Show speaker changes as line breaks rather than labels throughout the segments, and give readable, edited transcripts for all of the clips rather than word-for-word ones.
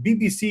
BBC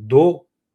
2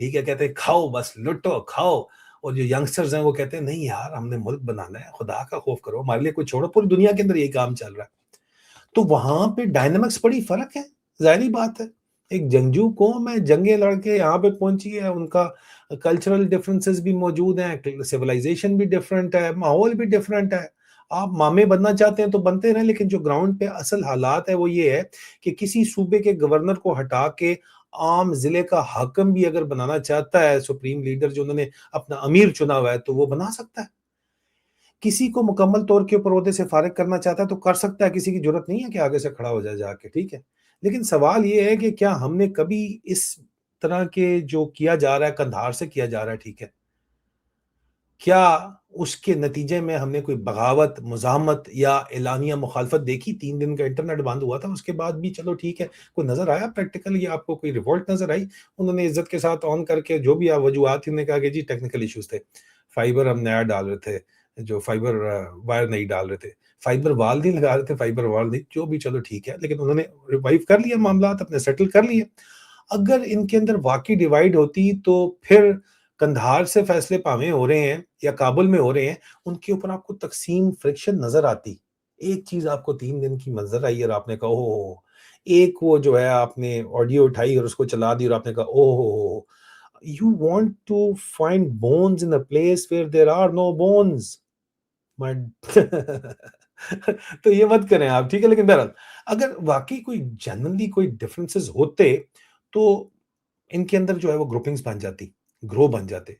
ٹھیک ہے، کہتے ہیں کھاؤ بس لٹو کھاؤ، اور جو ینگسٹرز ہیں وہ کہتے ہیں نہیں یار ہم نے ملک بنانا ہے، خدا کا خوف کرو، ہمارے لیے کوئی چھوڑو، پوری دنیا کے اندر یہی کام چل رہا ہے۔ تو وہاں پہ ڈائنامکس بڑی فرق ہے، ظاہری بات ہے۔ ایک جنگجو قوم ہے، جنگیں لڑ کے یہاں پہ پہنچی ہے، ان کا کلچرل ڈفرینسز بھی موجود ہیں، سیولائزیشن بھی ڈفرینٹ ہے، ماحول بھی ڈفرینٹ ہے۔ آپ مامے بننا چاہتے ہیں تو بنتے رہیں، لیکن جو گراؤنڈ پہ اصل حالات ہے وہ یہ ہے کہ کسی صوبے کے گورنر کو ہٹا کے عام ضلع کا حاکم بھی اگر بنانا چاہتا ہے سپریم لیڈر جو انہوں نے اپنا امیر چنا ہوا ہے تو وہ بنا سکتا ہے۔ کسی کو مکمل طور کے اوپر عہدے سے فارغ کرنا چاہتا ہے تو کر سکتا ہے، کسی کی ضرورت نہیں ہے کہ آگے سے کھڑا ہو جائے جا کے، ٹھیک ہے۔ لیکن سوال یہ ہے کہ کیا ہم نے کبھی اس طرح کے جو کیا جا رہا ہے قندھار سے کیا جا رہا ہے، ٹھیک ہے، کیا اس کے نتیجے میں ہم نے کوئی بغاوت، مزاحمت یا اعلانیہ مخالفت دیکھی؟ 3 دن کا انٹرنیٹ بند ہوا تھا، اس کے بعد بھی چلو ٹھیک ہے، کوئی نظر آیا پریکٹیکل یا آپ کو کوئی ریوولٹ نظر آئی؟ انہوں نے عزت کے ساتھ آن کر کے جو بھی وجوہات تھی، انہوں نے کہا کہ جی ٹیکنیکل ایشوز تھے، فائبر ہم نیا ڈال رہے تھے، جو فائبر وائر نہیں ڈال رہے تھے، فائبر وال نہیں لگا رہے تھے، فائبر وال نہیں، جو بھی چلو ٹھیک ہے، لیکن انہوں نے ریوائیو کر لیا معاملات، اپنے سیٹل کر لیے۔ اگر ان کے اندر واقعی ڈیوائیڈ ہوتی تو پھر کندھار سے فیصلے پاویں ہو رہے ہیں یا کابل میں ہو رہے ہیں، ان کے اوپر آپ کو تقسیم فرکشن نظر آتی۔ ایک چیز آپ کو 3 دن کی منظر آئی اور آپ نے کہا اوہ، ایک وہ جو ہے آپ نے آڈیو اٹھائی اور اس کو چلا دی اور آپ نے کہا oh, you want to find bones in a place where there are no bones. تو یہ مت کریں آپ، ٹھیک ہے۔ لیکن بہرحال اگر واقعی کوئی جنرلی کوئی ڈفرینسز ہوتے تو ان کے اندر جو ہے وہ گروپنگز بن جاتی، گروہ بن جاتے۔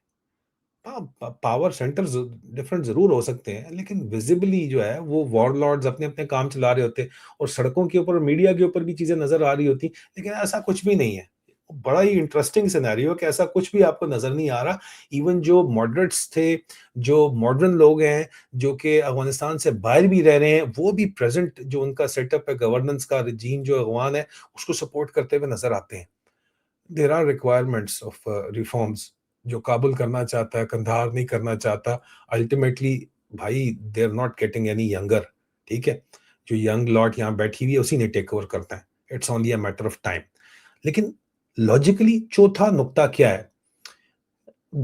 پاور سینٹرز ڈفرنٹ ضرور ہو سکتے ہیں، لیکن ویزیبلی جو ہے وہ وار لارڈز اپنے اپنے کام چلا رہے ہوتے اور سڑکوں کے اوپر میڈیا کے اوپر بھی چیزیں نظر آ رہی ہوتی، لیکن ایسا کچھ بھی نہیں ہے۔ بڑا ہی انٹرسٹنگ سینیریو کہ ایسا کچھ بھی آپ کو نظر نہیں آ رہا۔ ایون جو ماڈریٹس تھے، جو ماڈرن لوگ ہیں، جو کہ افغانستان سے باہر بھی رہ رہے ہیں، وہ بھی پریزنٹ جو ان کا سیٹ اپ ہے، گورننس کا رجیم جو افغان ہے اس کو سپورٹ کرتے ہوئے نظر آتے ہیں۔ There are requirements of reforms. جو کابل کرنا چاہتا ہے کندھار نہیں کرنا چاہتا، الٹیمیٹلی بھائی they are not getting any younger, ٹھیک ہے۔ جو ینگ لاٹ یہاں بیٹھی ہوئی ہے اسی نے ٹیک اوور کرتا ہے، it's only a matter of time. لیکن لاجیکلی چوتھا نقطہ کیا ہے؟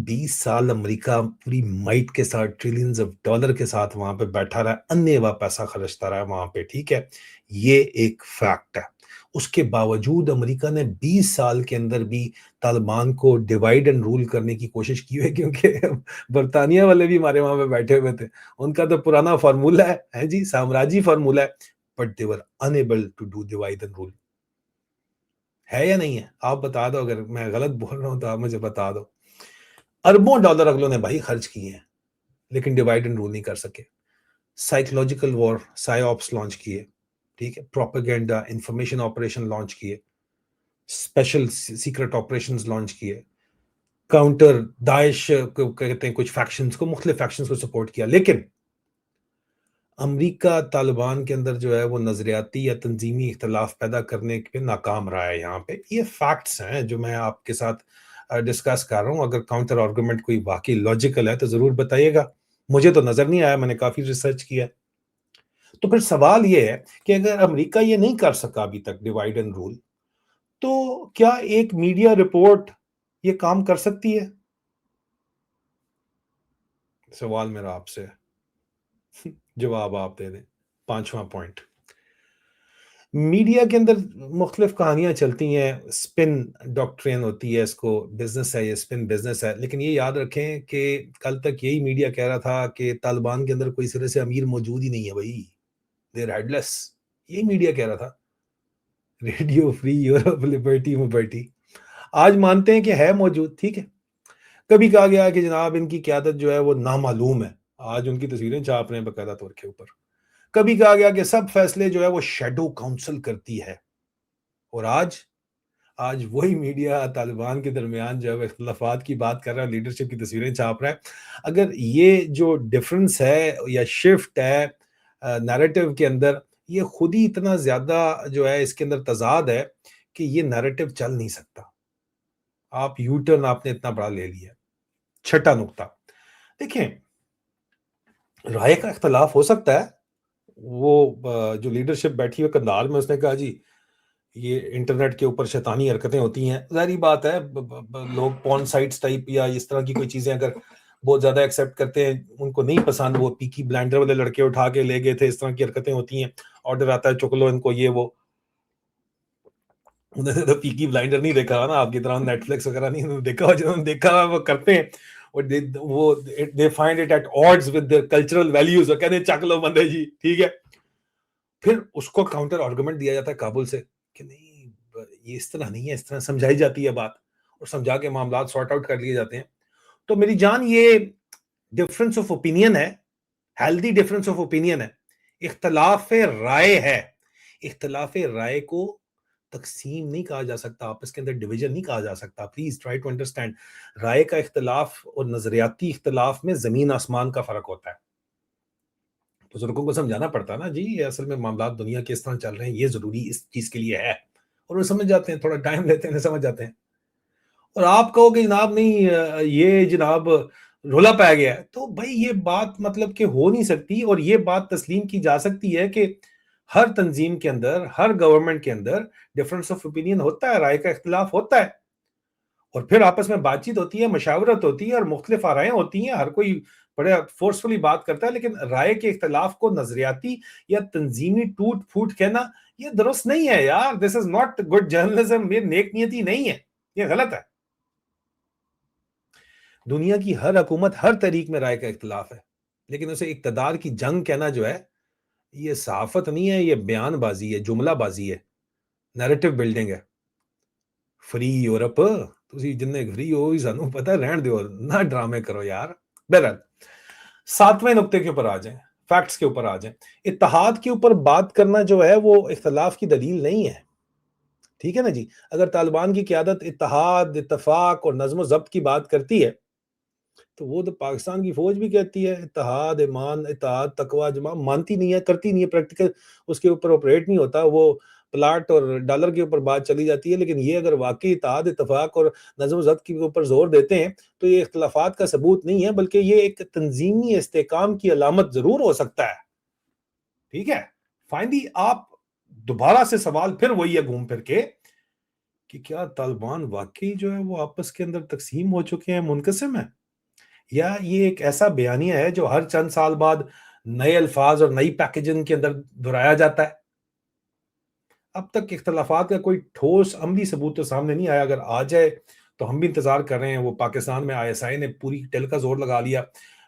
20 سال امریکہ پوری مائٹ کے ساتھ ٹریلینز آف ڈالر کے ساتھ وہاں پہ بیٹھا رہا ہے، انے وا پیسہ خرچتا رہا ہے وہاں پہ، ٹھیک ہے۔ یہ ایک فیکٹ ہے۔ اس کے باوجود امریکہ نے 20 سال کے اندر بھی طالبان کو ڈیوائیڈ اینڈ رول کرنے کی کوشش کی ہے، کیونکہ برطانیہ والے بھی ہمارے وہاں پہ بیٹھے ہوئے تھے، ان کا تو پرانا فارمولہ ہے جی، سامراجی فارمولہ ہے، but they were unable to do divide and rule. ہے یا نہیں ہے؟ آپ بتا دو، اگر میں غلط بول رہا ہوں تو آپ مجھے بتا دو۔ اربوں ڈالر اگلوں نے بھائی خرچ کیے ہیں، لیکن ڈیوائیڈ اینڈ رول نہیں کر سکے۔ سائیکولوجیکل وار، سائی آپس لانچ کیے، ٹھیک ہے، پروپیگنڈا، انفارمیشن آپریشن لانچ کیے، اسپیشل سیکرٹ آپریشنز لانچ کیے، کاؤنٹر داعش کو کہتے ہیں کچھ فیکشنز کو، مختلف فیکشنز کو سپورٹ کیا، لیکن امریکہ طالبان کے اندر جو ہے وہ نظریاتی یا تنظیمی اختلاف پیدا کرنے پہ ناکام رہا ہے۔ یہاں پہ یہ فیکٹس ہیں جو میں آپ کے ساتھ ڈسکس کر رہا ہوں۔ اگر کاؤنٹر آرگومنٹ کوئی واقعی لاجیکل ہے تو ضرور بتائیے گا، مجھے تو نظر نہیں آیا، میں نے کافی ریسرچ کیا۔ تو پھر سوال یہ ہے کہ اگر امریکہ یہ نہیں کر سکا ابھی تک ڈیوائیڈ اینڈ رول، تو کیا ایک میڈیا رپورٹ یہ کام کر سکتی ہے؟ سوال میرا آپ سے، جواب آپ دے دیں۔ 5واں پوائنٹ، میڈیا کے اندر مختلف کہانیاں چلتی ہیں، سپن ڈاکٹرین ہوتی ہے، اس کو بزنس ہے، یہ سپن بزنس ہے، لیکن یہ یاد رکھیں کہ کل تک یہی میڈیا کہہ رہا تھا کہ طالبان کے اندر کوئی سرے سے امیر موجود ہی نہیں ہے بھائی، دیر ہیڈ لیس، یہی میڈیا کہہ رہا تھا۔ ریڈیو فری یورپ، لبرٹی، آج مانتے ہیں کہ ہے موجود، ٹھیک ہے۔ کبھی کہا گیا کہ جناب ان کی قیادت جو ہے وہ نامعلوم ہے، آج ان کی تصویریں چھاپ رہے ہیں باقاعدہ طور کے اوپر۔ کبھی کہا گیا کہ سب فیصلے جو ہے وہ شیڈو کاؤنسل کرتی ہے، اور آج وہی میڈیا طالبان کے درمیان جو ہے اختلافات کی بات کر رہا ہے، لیڈرشپ کی تصویریں چھاپ رہا ہے۔ اگر یہ جو ڈفرنس ہے یا شفٹ ہے نیریٹو کے اندر، یہ خود ہی اتنا زیادہ جو ہے اس کے اندر تضاد ہے کہ یہ نیریٹو چل نہیں سکتا۔ آپ یو ٹرن آپ نے اتنا بڑا لے لیا۔ چھٹا نقطہ، دیکھیں رائے کا اختلاف ہو سکتا ہے۔ وہ جو لیڈرشپ بیٹھی ہوئی قندھار میں، اس نے کہا جی یہ انٹرنیٹ کے اوپر شیطانی حرکتیں ہوتی ہیں، ظاہری بات ہے لوگ پون سائٹس ٹائپ یا اس طرح کی کوئی چیزیں اگر بہت زیادہ ایکسیپٹ کرتے ہیں، ان کو نہیں پسند، وہ پیکی بلائنڈر والے لڑکے اٹھا کے لے گئے تھے، اس طرح کی حرکتیں ہوتی ہیں، آرڈر آتا ہے چک لو ان کو، یہ وہ. انہوں نے تو پیکی بلائنڈر نہیں دیکھا نا آپ کی طرح، نیٹ فلکس وغیرہ نہیں دیکھا، جنہوں نے دیکھا وہ کرتے ہیں، اور وہ they find it at odds with their cultural values، اور کہتے ہیں چک لو بندے جی ٹھیک ہے. پھر اس کو کاؤنٹر آرگومنٹ دیا جاتا ہے کابل سے کہ نہیں یہ اس طرح نہیں ہے، اس طرح سمجھائی جاتی ہے بات، اور سمجھا کے معاملات سارٹ آؤٹ کر لیے جاتے ہیں. تو میری جان یہ ڈفرنس آف اوپینین ہے، ہیلدی ڈفرنس آف اوپینین ہے، اختلاف رائے ہے. اختلاف رائے کو تقسیم نہیں کہا جا سکتا، آپس کے اندر ڈویژن نہیں کہا جا سکتا. پلیز ٹرائی ٹو انڈرسٹینڈ، رائے کا اختلاف اور نظریاتی اختلاف میں زمین آسمان کا فرق ہوتا ہے. بزرگوں کو سمجھانا پڑتا ہے نا جی، یہ اصل میں معاملات دنیا کے اس طرح چل رہے ہیں، یہ ضروری اس چیز کے لیے ہے، اور وہ سمجھ جاتے ہیں، تھوڑا ٹائم لیتے ہیں سمجھ جاتے ہیں. اور آپ کہو کہ جناب نہیں یہ جناب رولا پایا گیا ہے، تو بھائی یہ بات مطلب کہ ہو نہیں سکتی. اور یہ بات تسلیم کی جا سکتی ہے کہ ہر تنظیم کے اندر، ہر گورنمنٹ کے اندر ڈفرنس آف اوپینین ہوتا ہے، رائے کا اختلاف ہوتا ہے، اور پھر آپس میں بات چیت ہوتی ہے، مشاورت ہوتی ہے، اور مختلف آرائیں ہوتی ہیں، ہر کوئی بڑے فورسفلی بات کرتا ہے. لیکن رائے کے اختلاف کو نظریاتی یا تنظیمی ٹوٹ پھوٹ کہنا یہ درست نہیں ہے یار. دس از ناٹ گڈ جرنلزم، یہ نیک نیتی نہیں ہے، یہ غلط ہے. دنیا کی ہر حکومت ہر طریق میں رائے کا اختلاف ہے، لیکن اسے اقتدار کی جنگ کہنا جو ہے یہ صحافت نہیں ہے، یہ بیان بازی ہے، جملہ بازی ہے، نیریٹو بلڈنگ ہے. فری یورپ تسی جننے فری ہو سانو پتہ، رہن دیو نہ ڈرامے کرو یار. بہرحال 7ویں نقطے کے اوپر آ جائیں، فیکٹس کے اوپر آ جائیں. اتحاد کے اوپر بات کرنا جو ہے وہ اختلاف کی دلیل نہیں ہے، ٹھیک ہے نا جی. اگر طالبان کی قیادت اتحاد، اتفاق اور نظم و ضبط کی بات کرتی ہے تو وہ تو پاکستان کی فوج بھی کہتی ہے اتحاد، ایمان، اتحاد، تقوی، جمع، مانتی نہیں ہے، کرتی نہیں ہے، پریکٹیکل اس کے اوپر آپریٹ نہیں ہوتا، وہ پلاٹ اور ڈالر کے اوپر بات چلی جاتی ہے. لیکن یہ اگر واقعی اتحاد، اتفاق اور نظم و ضبط کے اوپر زور دیتے ہیں تو یہ اختلافات کا ثبوت نہیں ہے، بلکہ یہ ایک تنظیمی استحکام کی علامت ضرور ہو سکتا ہے. ٹھیک ہے. فائنلی آپ دوبارہ سے سوال پھر وہی ہے گھوم پھر کے کہ کیا طالبان واقعی جو ہے وہ آپس کے اندر تقسیم ہو چکے ہیں، منقسم ہے، یا یہ ایک ایسا بیانیہ ہے جو ہر چند سال بعد نئے الفاظ اور نئی پیکیجنگ کے اندر دہرایا جاتا ہے. اب تک اختلافات کا کوئی ٹھوس عملی ثبوت تو سامنے نہیں آیا. اگر آ جائے تو ہم بھی انتظار کر رہے ہیں. وہ پاکستان میں ISI نے پوری ٹل کا زور لگا لیا،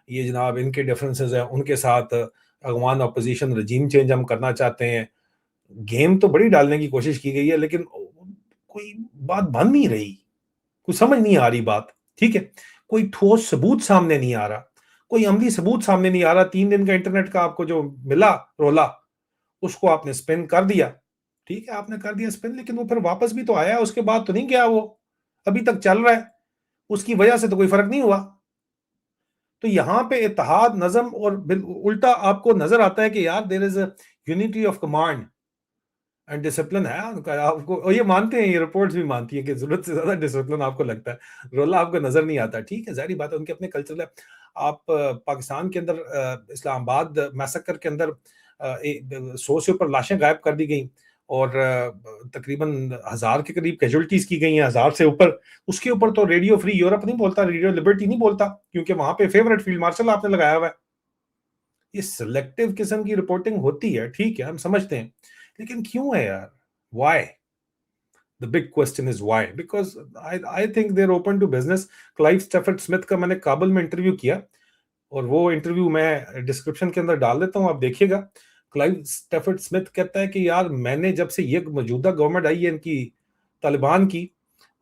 یہ جناب ان کے ڈیفرنسز ہیں، ان کے ساتھ افغان اپوزیشن رجیم چینج ہم کرنا چاہتے ہیں. گیم تو بڑی ڈالنے کی کوشش کی گئی ہے، لیکن کوئی بات بن نہیں رہی، کوئی سمجھ نہیں آ رہی بات. ٹھیک ہے. کوئی ٹھوس ثبوت سامنے نہیں آ رہا، کوئی عملی ثبوت سامنے نہیں آ رہا. 3 دن کا انٹرنیٹ کا آپ کو جو ملا رولا، اس کو آپ نے سپن کر دیا. ٹھیک ہے، آپ نے کر دیا سپن، لیکن وہ پھر واپس بھی تو آیا، اس کے بعد تو نہیں گیا، وہ ابھی تک چل رہا ہے، اس کی وجہ سے تو کوئی فرق نہیں ہوا. تو یہاں پہ اتحاد، نظم، اور الٹا آپ کو نظر آتا ہے کہ یار there is a unity of command and discipline ہے ان کا. آپ کو، اور یہ مانتے ہیں، یہ رپورٹس بھی مانتی ہیں کہ ضرورت سے زیادہ ڈسپلن آپ کو لگتا ہے، رولہ آپ کو نظر نہیں آتا. ٹھیک ہے، ظاہری بات ہے، ان کے اپنے کلچر ہے. آپ پاکستان کے اندر اسلام آباد میسکر کے اندر 100 سے اوپر لاشیں غائب کر دی گئیں، اور تقریباً 1000 کے قریب کیجولٹیز کی گئی ہیں، 1000 سے اوپر. اس کے اوپر تو ریڈیو فری یورپ نہیں بولتا، ریڈیو لبرٹی نہیں بولتا، کیونکہ وہاں پہ فیورٹ فیلڈ مارشل آپ نے لگایا ہوا ہے. یہ سلیکٹیو قسم کی رپورٹنگ ہوتی ہے، ٹھیک ہے، ہم سمجھتے ہیں، لیکن کیوں ہے یار؟ why? The big question is why? Because I think they're open to business. Clive Stafford Smith کا میں نے کابل میں انٹرویو کیا، اور وہ انٹرویو میں ڈسکرپشن کے اندر ڈال دیتا ہوں، آپ دیکھیے گا. کلائیو اسٹیفرڈ اسمتھ کہتا ہے کہ یار میں نے جب سے یہ موجودہ گورنمنٹ آئی ہے ان کی، طالبان کی،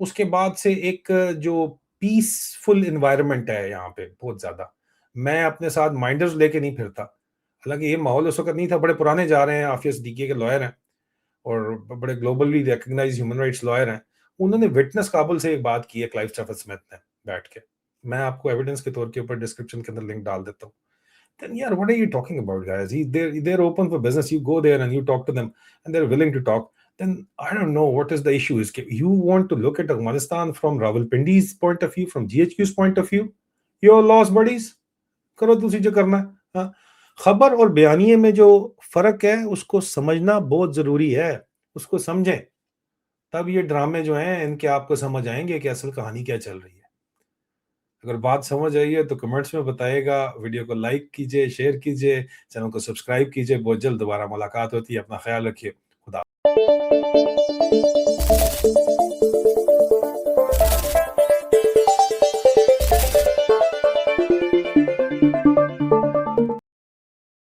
اس کے بعد سے ایک جو پیسفل انوائرمنٹ ہے یہاں پہ بہت زیادہ. میں اپنے ساتھ مائنڈرز لے کے نہیں پھرتا، حالانکہ یہ ماحول اس وقت نہیں تھا. بڑے پرانے جا رہے ہیں، حافظ صدیقی کے لائر ہیں، اور بڑے globally recognize human rights lawyer ہیں. انہوں نے وٹنس کابل سے ایک بات کی ہے کلائیو اسٹیفرڈ اسمتھ نے بیٹھ کے. میں آپ کو ایویڈنس کے طور کے اوپر ڈسکرپشن کے اندر لنک ڈال دیتا ہوں. Then yeah, what are you talking about, guys? They're open for business. You go there and you talk to them, and they're willing to talk. Then I don't know what is the issue. Is you want to look at Afghanistan from Rawalpindi's point of view, from GHQ's point of view? Your lost buddies, کرو دوسری جو کرنا ہے. ہاں، خبر اور بیانیے میں جو فرق ہے اس کو سمجھنا بہت ضروری ہے، اس کو سمجھیں. تب یہ ڈرامے جو ہیں ان کے آپ کو سمجھ آئیں گے کہ اصل کہانی کیا چل رہی ہے۔ اگر بات سمجھ آئی ہے تو کمنٹس میں بتائے گا، ویڈیو کو لائک کیجئے، شیئر کیجئے، چینل کو سبسکرائب کیجئے۔ بہت جلد دوبارہ ملاقات ہوتی ہے، اپنا خیال رکھیے۔